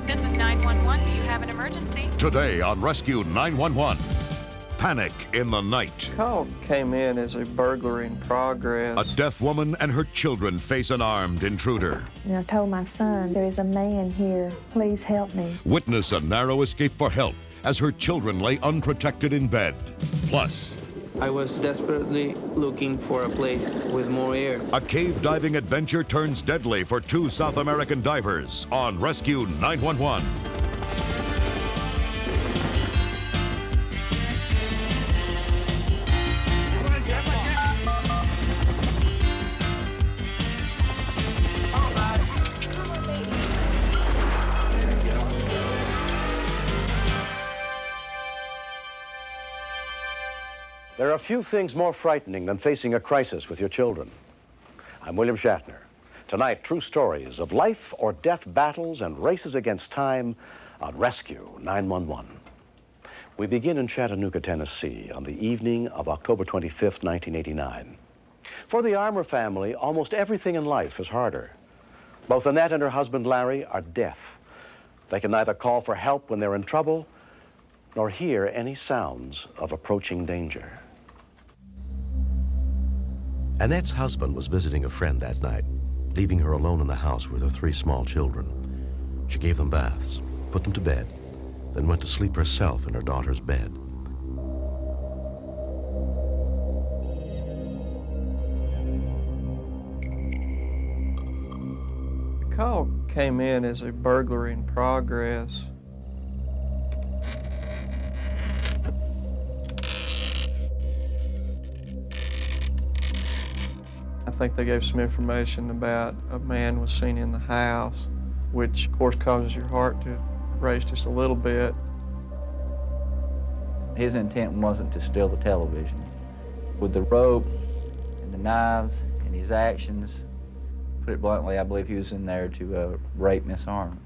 This is 911. Do you have an emergency? Today on Rescue 911, panic in the night. Call came in as a burglary in progress. A deaf woman and her children face an armed intruder. And I told my son, there is a man here, please help me. Witness a narrow escape for help as her children lay unprotected in bed. Plus, I was desperately looking for a place with more air. a cave diving adventure turns deadly for two South American divers on Rescue 911. There are few things more frightening than facing a crisis with your children. I'm William Shatner. Tonight, true stories of life or death battles and races against time on Rescue 911. We begin in Chattanooga, Tennessee on the evening of October 25th, 1989. For the Armour family, almost everything in life is harder. Both Annette and her husband Larry are deaf. They can neither call for help when they're in trouble nor hear any sounds of approaching danger. Annette's husband was visiting a friend that night, leaving her alone in the house with her three small children. She gave them baths, put them to bed, then went to sleep herself in her daughter's bed. The call came in as a burglary in progress. I think they gave some information about a man was seen in the house, which of course causes your heart to race just a little bit. His intent wasn't to steal the television. With the rope and the knives and his actions, put it bluntly, I believe he was in there to rape Miss Arnold.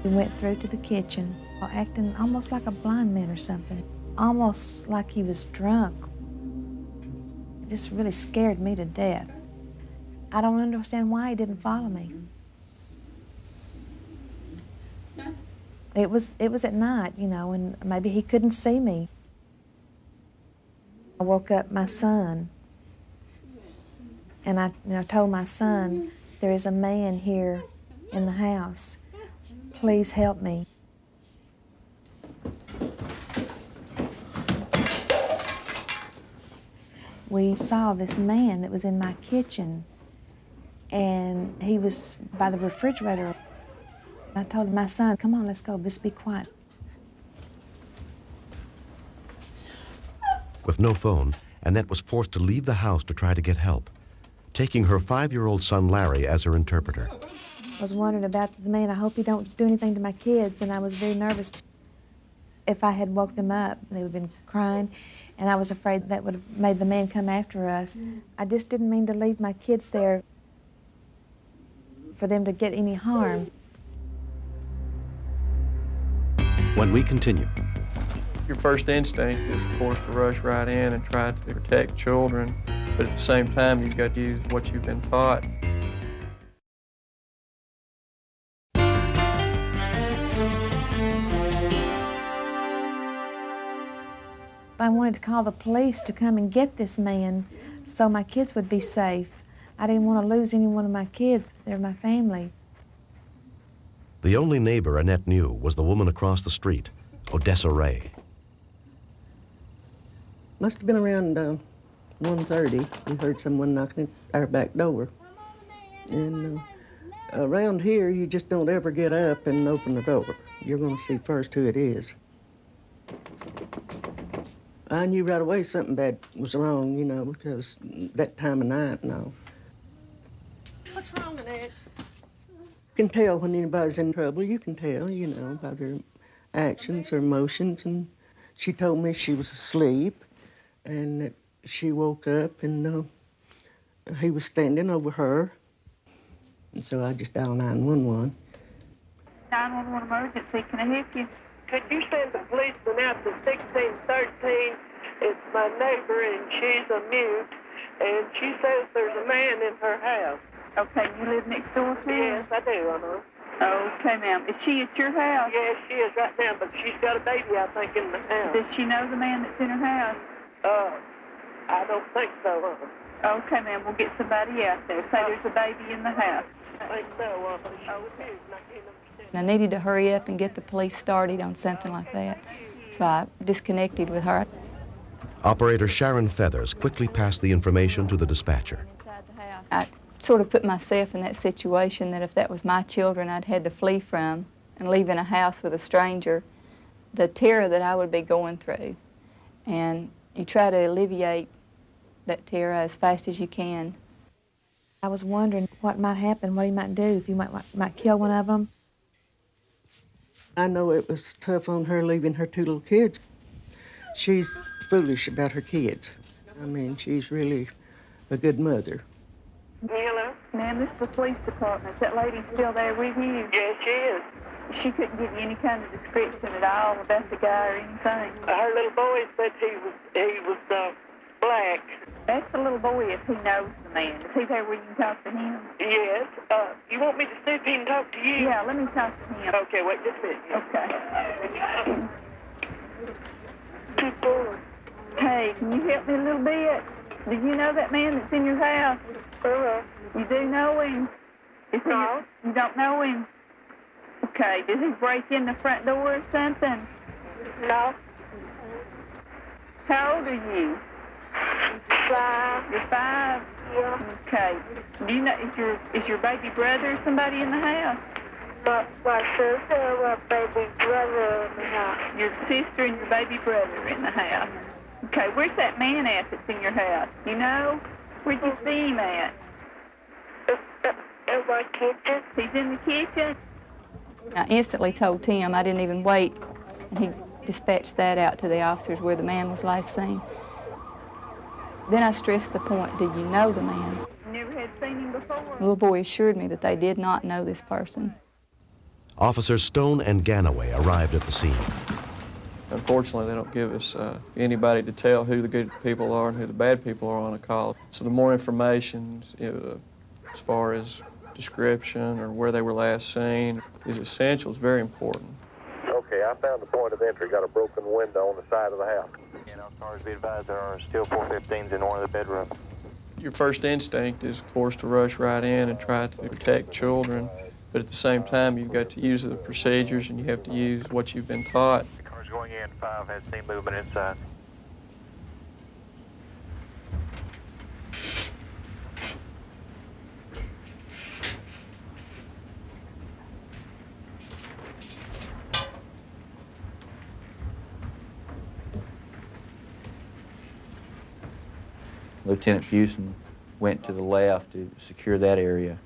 He went through to the kitchen, acting almost like a blind man or something, almost like he was drunk. It just really scared me to death. I don't understand why he didn't follow me. It was at night, you know, and maybe he couldn't see me. I woke up my son, and I told my son, there is a man here in the house. Please help me. We saw this man that was in my kitchen, and he was by the refrigerator. I told my son, come on, let's go, just be quiet. With no phone, Annette was forced to leave the house to try to get help, taking her 5-year-old son Larry as her interpreter. I was wondering about the man. I hope he don't do anything to my kids, and I was very nervous. If I had woke them up, they would have been crying, and I was afraid that would have made the man come after us. I just didn't mean to leave my kids there for them to get any harm. When we continue, Your first instinct is, of course, to rush right in and try to protect children, but at the same time, you've got to use what you've been taught. I wanted to call the police to come and get this man so my kids would be safe. I didn't want to lose any one of my kids. They're my family. The only neighbor Annette knew was the woman across the street, Odessa Ray. Must have been around 1:30. We heard someone knocking at our back door. And around here, you just don't ever get up and open the door. You're going to see first who it is. I knew right away something bad was wrong, you know, because that time of night and all. What's wrong with that? You can tell when anybody's in trouble. You can tell, you know, by their actions or emotions. And she told me she was asleep and that she woke up and he was standing over her. And so I just dialed 911. 911 emergency, can I help you? Could you send the policeman out to 1613? It's my neighbor, and she's a mute, and she says there's a man in her house. Okay, you live next door to her? Yes, I do, Okay, ma'am. Is she at your house? Yes, she is right now, but she's got a baby, I think, in the house. Does she know the man that's in her house? I don't think so, Okay, ma'am, we'll get somebody out there. Say there's a baby in the house. I think so, she was mute, and I can't understand. I needed to hurry up and get the police started on something like that, so I disconnected with her. Operator Sharon Feathers quickly passed the information to the dispatcher. I sort of put myself in that situation that if that was my children I'd had to flee from and leave in a house with a stranger, the terror that I would be going through. And you try to alleviate that terror as fast as you can. I was wondering what might happen, what he might do, if he might kill one of them. I know it was tough on her leaving her two little kids. She's foolish about her kids. I mean, she's really a good mother. Hello? Ma'am, this is the police department. Is that lady still there with you? Yes, she is. She couldn't give you any kind of description at all about the guy or anything? Her little boy said he was black. That's the little boy if he knows the man. Is he there where you can talk to him? Yes. You want me to see if he can talk to you? Yeah, let me talk to him. Okay, wait just a minute. Okay. People. Hey, can you help me a little bit? Do you know that man that's in your house? You do know him? No. You don't know him? Okay, did he break in the front door or something? No. How old are you? 5. You're 5? Yeah. Okay. Do you know, is your baby brother or somebody in the house? My sister, my baby brother in the house. Your sister and your baby brother in the house. Okay, where's that man at that's in your house? You know? Where'd you see him at? In my kitchen. He's in the kitchen? I instantly told Tim. I didn't even wait, and he dispatched that out to the officers where the man was last seen. Then I stressed the point, do you know the man? Never had seen him before? The little boy assured me that they did not know this person. Officers Stone and Ganaway arrived at the scene. Unfortunately, they don't give us anybody to tell who the good people are and who the bad people are on a call. So the more information, as far as description or where they were last seen, is essential. It's very important. Okay, I found the point of entry. Got a broken window on the side of the house. And as far as be advised, there are still 415s in one of the bedrooms. Your first instinct is, of course, to rush right in and try to protect children. But at the same time, you've got to use the procedures and you have to use what you've been taught. The car's going in. 5 has seen movement inside. Lieutenant Fuson went to the left to secure that area,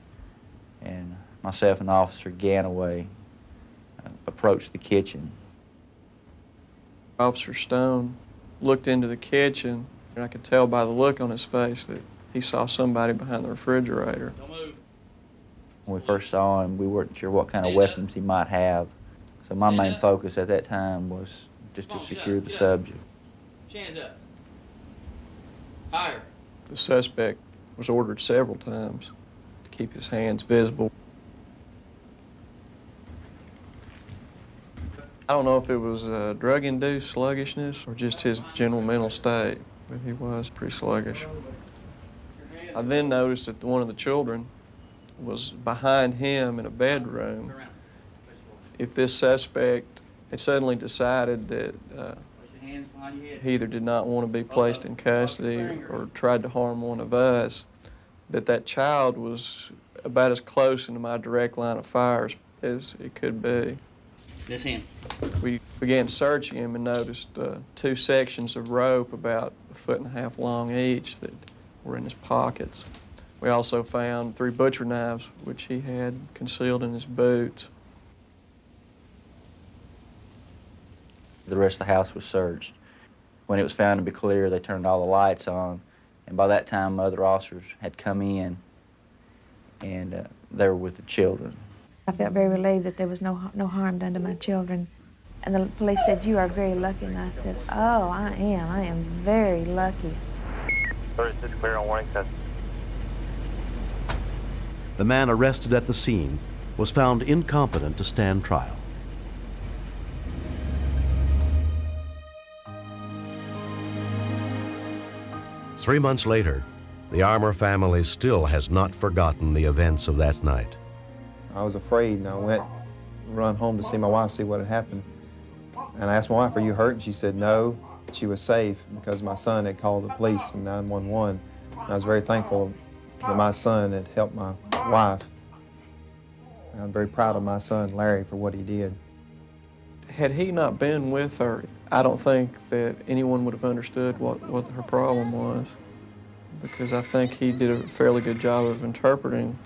and myself and Officer Ganaway approached the kitchen. Officer Stone looked into the kitchen, and I could tell by the look on his face that he saw somebody behind the refrigerator. When we first saw him, we weren't sure what kind of weapons he might have, so my main focus at that time was just to secure the subject. Hands up. Higher. The suspect was ordered several times to keep his hands visible. I don't know if it was drug-induced sluggishness or just his general mental state, but he was pretty sluggish. I then noticed that one of the children was behind him in a bedroom. If this suspect had suddenly decided that he either did not want to be placed in custody or tried to harm one of us, that child was about as close into my direct line of fire as it could be. This hand. We began searching him and noticed 2 sections of rope about 1.5 feet long each that were in his pockets. We also found 3 butcher knives, which he had concealed in his boots. The rest of the house was searched. When it was found to be clear, they turned all the lights on, and by that time, other officers had come in, and they were with the children. I felt very relieved that there was no harm done to my children. And the police said, "You are very lucky." And I said, "Oh, I am very lucky." 36 clear on warning test. The man arrested at the scene was found incompetent to stand trial. Three months later, the Armour family still has not forgotten the events of that night. I was afraid, and I run home to see my wife, see what had happened. And I asked my wife, "Are you hurt?" And she said no. She was safe because my son had called the police and 911. And I was very thankful that my son had helped my wife. And I'm very proud of my son, Larry, for what he did. Had he not been with her, I don't think that anyone would have understood what her problem was, because I think he did a fairly good job of interpreting,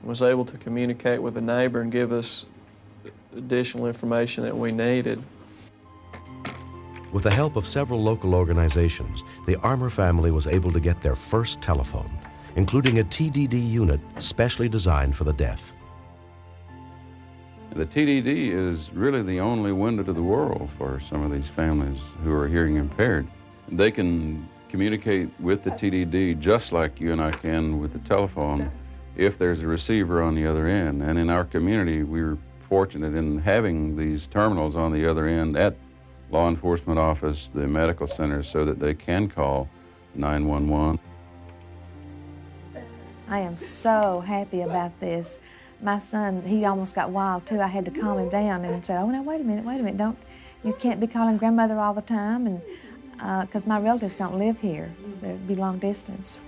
was able to communicate with the neighbor and give us additional information that we needed. With the help of several local organizations, the Armour family was able to get their first telephone, including a TDD unit specially designed for the deaf. The TDD is really the only window to the world for some of these families who are hearing impaired. They can communicate with the TDD just like you and I can with the telephone if there's a receiver on the other end. And in our community, we're fortunate in having these terminals on the other end at law enforcement office, the medical centers, so that they can call 911. I am so happy about this. My son, he almost got wild too. I had to calm him down and said, "Oh, no, wait a minute, you can't be calling grandmother all the time," and because my relatives don't live here, so there'd be long distance.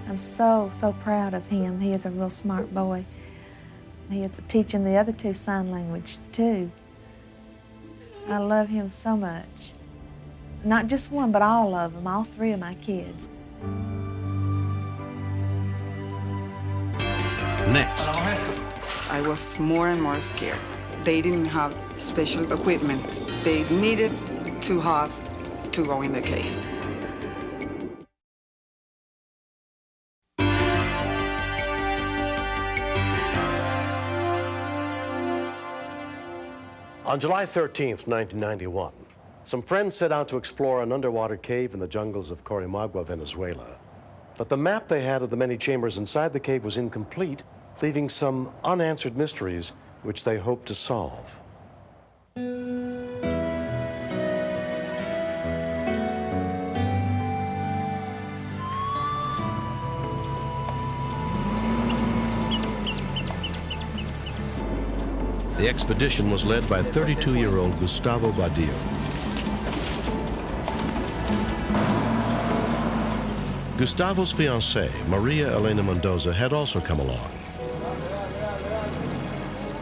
I'm so proud of him. He is a real smart boy. He is teaching the other 2 sign language too. I love him so much. Not just one, but all of them, all 3 of my kids. Next. I was more and more scared. They didn't have special equipment. They needed to have to go in the cave. On July 13th, 1991, some friends set out to explore an underwater cave in the jungles of Corimagua, Venezuela. But the map they had of the many chambers inside the cave was incomplete, leaving some unanswered mysteries which they hoped to solve. The expedition was led by 32-year-old Gustavo Badillo. Gustavo's fiancée, Maria Elena Mendoza, had also come along.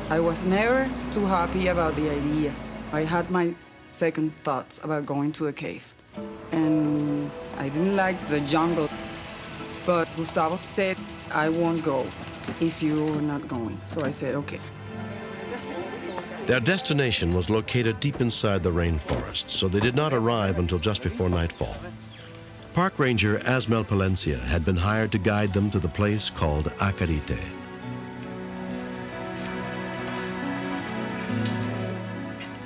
I was never too happy about the idea. I had my second thoughts about going to the cave. And I didn't like the jungle. But Gustavo said, "I won't go if you're not going." So I said, okay. Their destination was located deep inside the rainforest, so they did not arrive until just before nightfall. Park Ranger Asmel Palencia had been hired to guide them to the place called Acarite.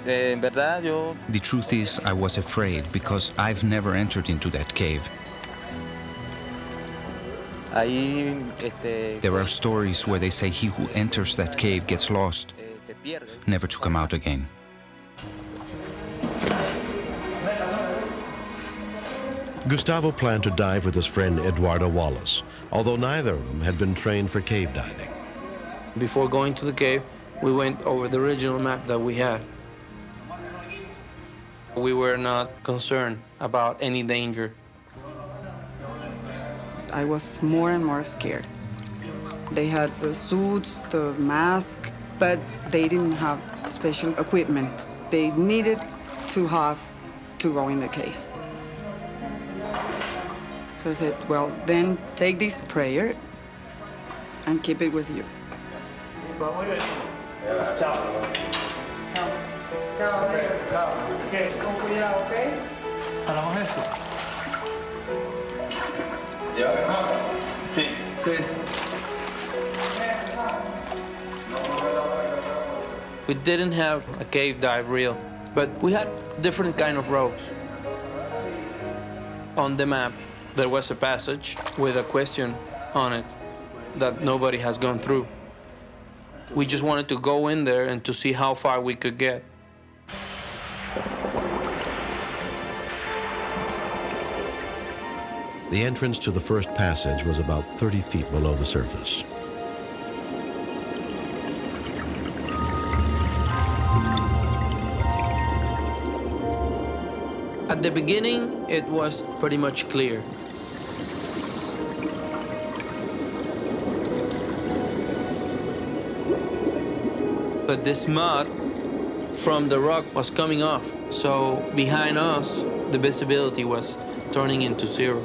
The truth is, I was afraid because I've never entered into that cave. There are stories where they say he who enters that cave gets lost, never to come out again. Gustavo planned to dive with his friend Eduardo Wallace, although neither of them had been trained for cave diving. Before going to the cave, we went over the original map that we had. We were not concerned about any danger. I was more and more scared. They had the suits, the mask, but they didn't have special equipment. They needed to have to go in the cave. So I said, well, then take this prayer and keep it with you. We didn't have a cave dive reel, but we had different kind of ropes. On the map, there was a passage with a question on it that nobody has gone through. We just wanted to go in there and to see how far we could get. The entrance to the first passage was about 30 feet below the surface. At the beginning, it was pretty much clear. But this mud from the rock was coming off, so behind us, the visibility was turning into zero.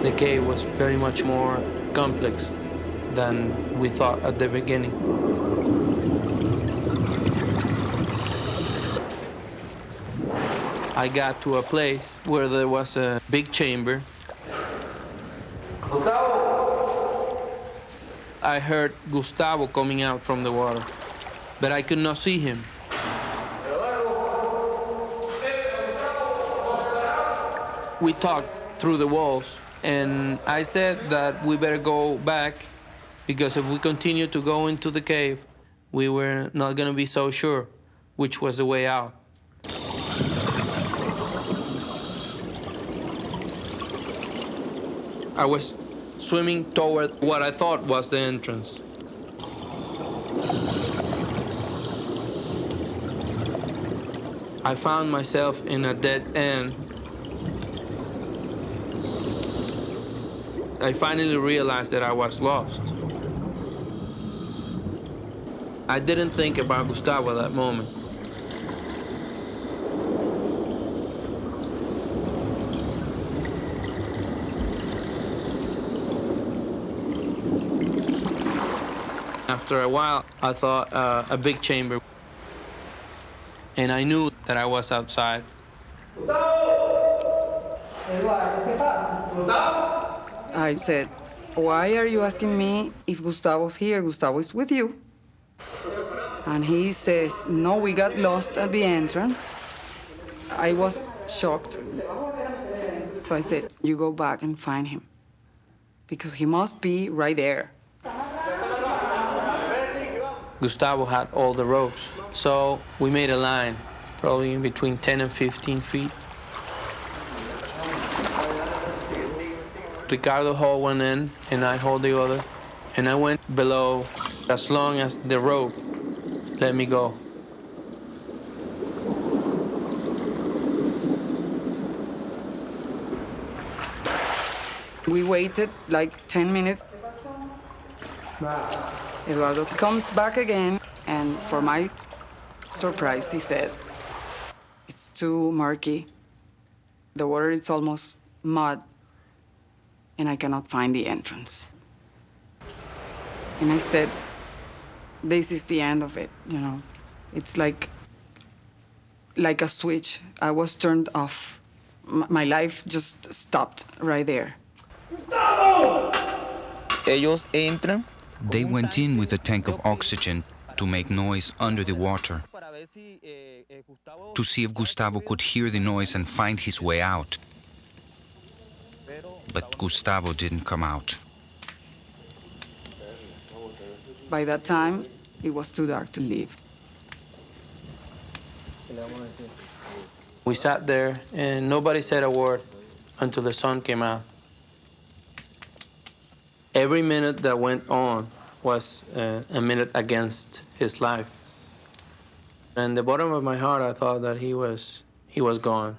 The cave was very much more complex than we thought at the beginning. I got to a place where there was a big chamber. I heard Gustavo coming out from the water, but I could not see him. We talked through the walls, and I said that we better go back because if we continue to go into the cave, we were not going to be so sure which was the way out. I was swimming toward what I thought was the entrance. I found myself in a dead end. I finally realized that I was lost. I didn't think about Gustavo at that moment. After a while, I thought a big chamber, and I knew that I was outside. I said, why are you asking me if Gustavo's here? Gustavo is with you. And he says, no, we got lost at the entrance. I was shocked. So I said, you go back and find him, because he must be right there. Gustavo had all the ropes, so we made a line, probably in between 10 and 15 feet. Ricardo hauled one end, and I hauled the other, and I went below as long as the rope let me go. We waited like 10 minutes. Eduardo comes back again, and for my surprise, he says, it's too murky. The water is almost mud, and I cannot find the entrance. And I said, this is the end of it, you know. It's like a switch. I was turned off. My life just stopped right there. Ellos entran. They went in with a tank of oxygen to make noise under the water, to see if Gustavo could hear the noise and find his way out. But Gustavo didn't come out. By that time, it was too dark to leave. We sat there and nobody said a word until the sun came out. Every minute that went on was a minute against his life. And the bottom of my heart, I thought that he was gone.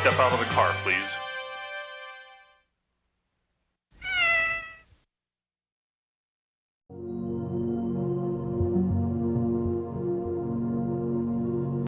Step out of the car, please.